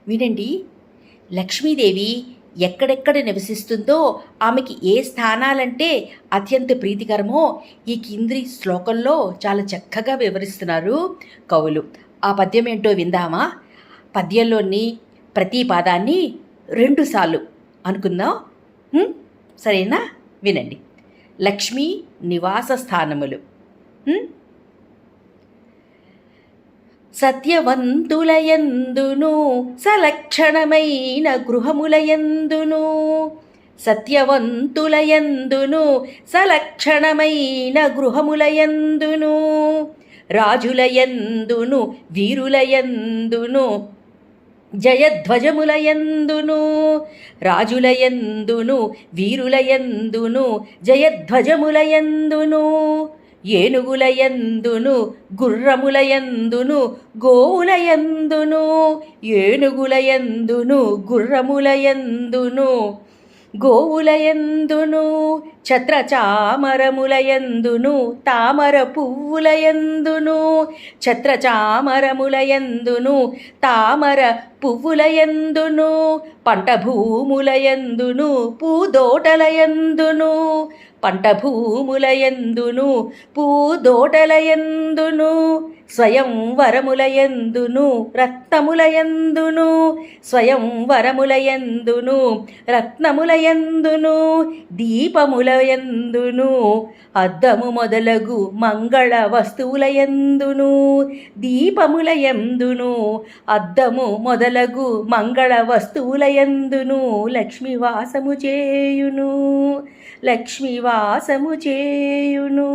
వినండి. లక్ష్మీదేవి ఎక్కడెక్కడ నివసిస్తుందో, ఆమెకి ఏ స్థానాలంటే అత్యంత ప్రీతికరమో ఈ కింది శ్లోకంలో చాలా చక్కగా వివరిస్తున్నారు కవులు. ఆ పద్యం ఏంటో విందామా? పద్యంలోని ప్రతి పాదాన్ని 2 సార్లు అనుకుందాం. సరేనా? వినండి. లక్ష్మీ నివాస స్థానములు. సత్యవంతులయందును సలక్షణమైన గృహములయందును, సత్యవంతులయందును సలక్షణమైన గృహములయందును, రాజులయందును వీరులయందును జయధ్వజములయందును, రాజులయందును వీరులయందును జయధ్వజములయందును, ఏనుగులయందును గుర్రములయందును గోవులయందును, ఏనుగులయందును గుర్రములయందును గోవులయందును, ఛత్రచామరములయందును తామర పువ్వులయందును, ఛత్రచామరములయందును తామర పువ్వులయందును, పంట భూములయందును పూదోటలయందును, పంట భూములయందును పూదోటలయందును, స్వయంవరములయందును రత్నములయందును, స్వయంవరములయందును రత్నములయందును, దీపములయందును అద్దము మొదలగు మంగళ వస్తువులయందును, దీపములయందును అద్దము మొదలగు మంగళ వస్తువులయందును లక్ష్మీవాసము చేయును, లక్ష్మీవాసము చేయును.